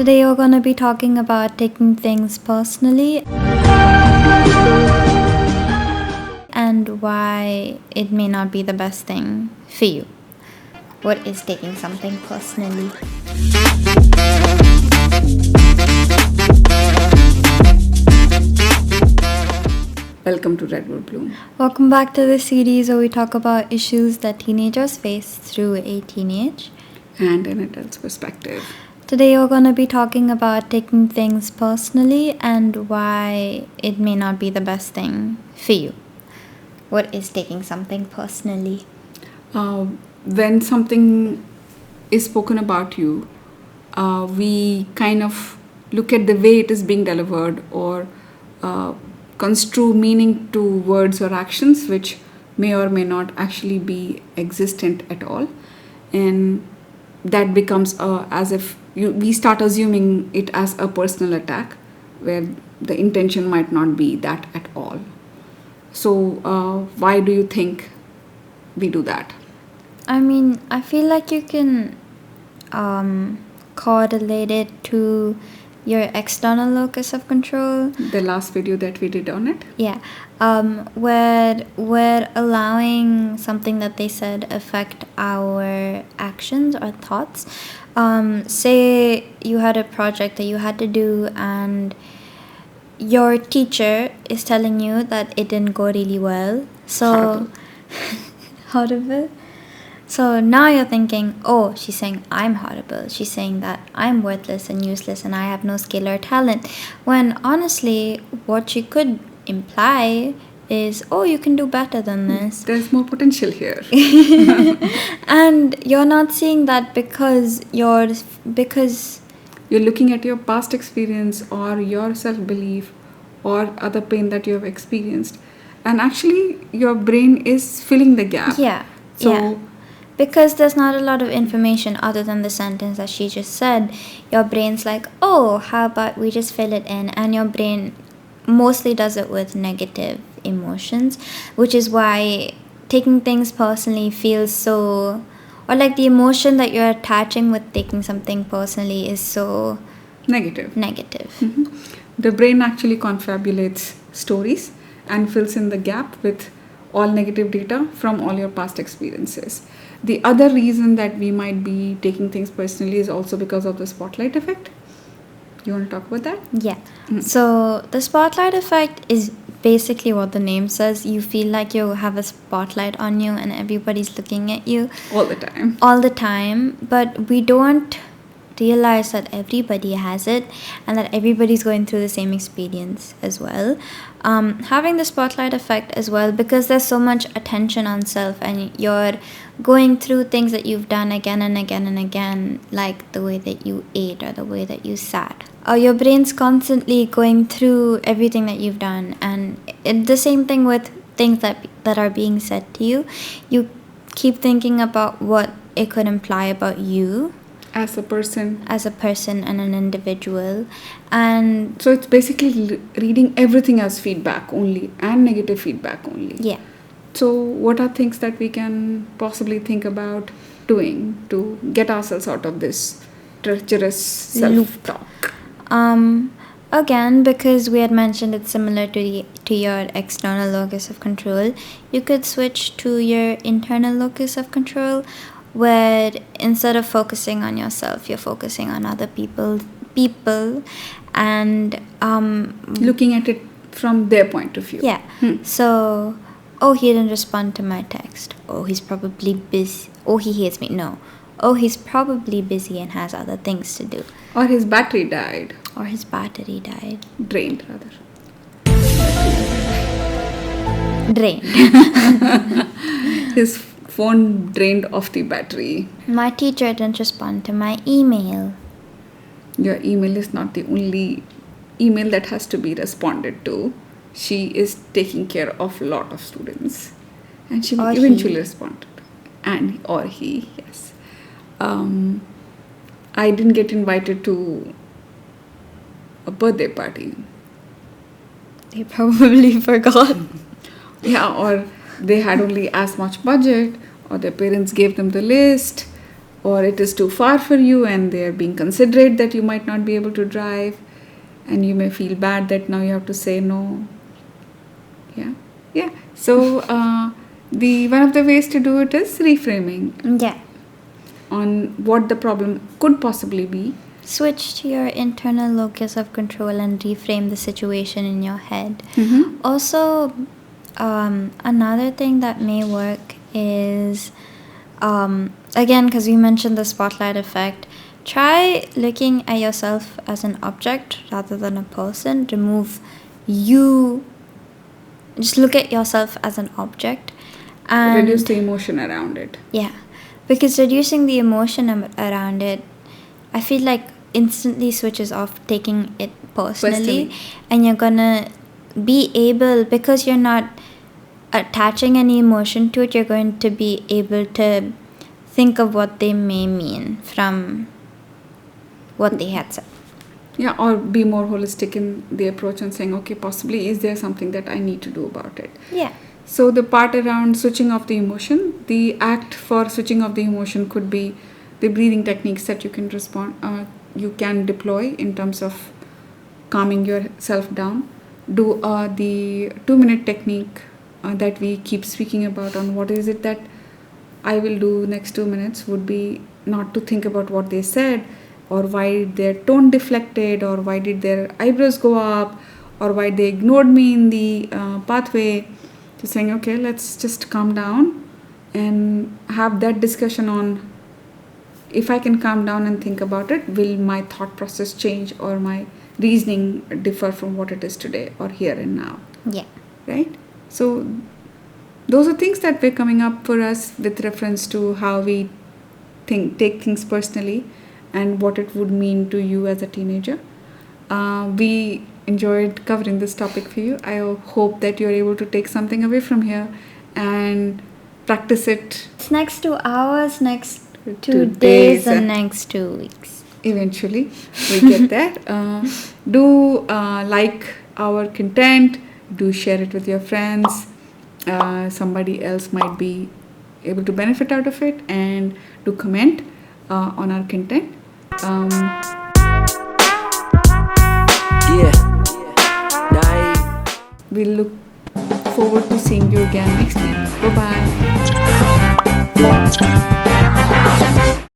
Today we're going to be talking about taking things personally and why it may not be the best thing for you. What is taking something personally? Welcome to Redwood Bloom. Welcome back to the series where we talk about issues that teenagers face through a teenage And an adult's perspective. Today we're going to be talking about taking things personally and why it may not be the best thing for you. What is taking something personally? When something is spoken about you, we kind of look at the way it is being delivered or construe meaning to words or actions which may or may not actually be existent at all. And that becomes as if we start assuming it as a personal attack where the intention might not be that at all. So why do you think we do that? I mean, I feel like you can correlate it to your external locus of control. The last video that we did on it? Yeah. Where we're allowing something that they said affect our actions or thoughts. Say you had a project that you had to do and your teacher is telling you that it didn't go really well. So, horrible. So now you're thinking, oh, she's saying I'm horrible. She's saying that I'm worthless and useless and I have no skill or talent. When honestly, what she could imply is, oh, you can do better than this. There's more potential here. And you're not seeing that because you're looking at your past experience or your self-belief or other pain that you have experienced. And actually, your brain is filling the gap. Yeah. So, yeah. Because there's not a lot of information other than the sentence that she just said. Your brain's like, oh, how about we just fill it in? And your brain mostly does it with negative emotions, which is why taking things personally feels so, or like the emotion that you're attaching with taking something personally is so negative. Mm-hmm. The brain actually confabulates stories and fills in the gap with all negative data from all your past experiences. The other reason that we might be taking things personally is also because of the spotlight effect. You want to talk about that? Yeah. So the spotlight effect is basically what the name says. You feel like you have a spotlight on you and everybody's looking at you. All the time. All the time. But we don't realize that everybody has it and that everybody's going through the same experience as well. Having the spotlight effect as well, because there's so much attention on self and you're going through things that you've done again and again and again, like the way that you ate or the way that you sat. Your brain's constantly going through everything that you've done, and the same thing with things that are being said to you. You keep thinking about what it could imply about you as a person and an individual. And so it's basically reading everything as feedback only and negative feedback only. Yeah. So what are things that we can possibly think about doing to get ourselves out of this treacherous self-talk? Again, because we had mentioned it's similar to your external locus of control, you could switch to your internal locus of control, where instead of focusing on yourself, you're focusing on other people and looking at it from their point of view. Yeah. So, oh, he didn't respond to my text. Oh, he's probably busy. Oh, he hates me. No. Oh, he's probably busy and has other things to do. Or his battery died. Drained. His phone drained of the battery. My teacher didn't respond to my email. Your email is not the only email that has to be responded to. She is taking care of a lot of students. And she will eventually respond. Or he, yes. I didn't get invited to a birthday party. They probably forgot. Yeah, or they had only as much budget, or their parents gave them the list, or it is too far for you and they're being considerate that you might not be able to drive, and you may feel bad that now you have to say no. Yeah. So the one of the ways to do it is reframing Yeah. on what the problem could possibly be. Switch to your internal locus of control and reframe the situation in your head. Mm-hmm. Also, another thing that may work is, again, because we mentioned the spotlight effect, try looking at yourself as an object rather than a person. Just look at yourself as an object. And Reduce the emotion around it. yeah, because reducing the emotion around it, I feel like instantly switches off taking it personally. And you're gonna be able, because you're not attaching any emotion to it, you're going to be able to think of what they may mean from what they had said. Yeah, or be more holistic in the approach and saying, okay, possibly is there something that I need to do about it? Yeah. So the part around switching off the emotion, the act for switching off the emotion could be the breathing techniques that you can deploy in terms of calming yourself down. Do the 2-minute technique that we keep speaking about on what is it that I will do next 2 minutes would be not to think about what they said, or why their tone deflected, or why did their eyebrows go up, or why they ignored me in the pathway. To saying, okay, let's just calm down and have that discussion on, if I can calm down and think about it, will my thought process change or my reasoning differ from what it is today or here and now? Yeah. Right? So those are things that were coming up for us with reference to how we take things personally and what it would mean to you as a teenager. We enjoyed covering this topic for you. I hope that you're able to take something away from here and practice it. It's next 2 hours, next 2 days, and next 2 weeks. Eventually, we get there. Do like our content. Do share it with your friends. Somebody else might be able to benefit out of it, and do comment on our content. We look forward to seeing you again next week. Bye bye.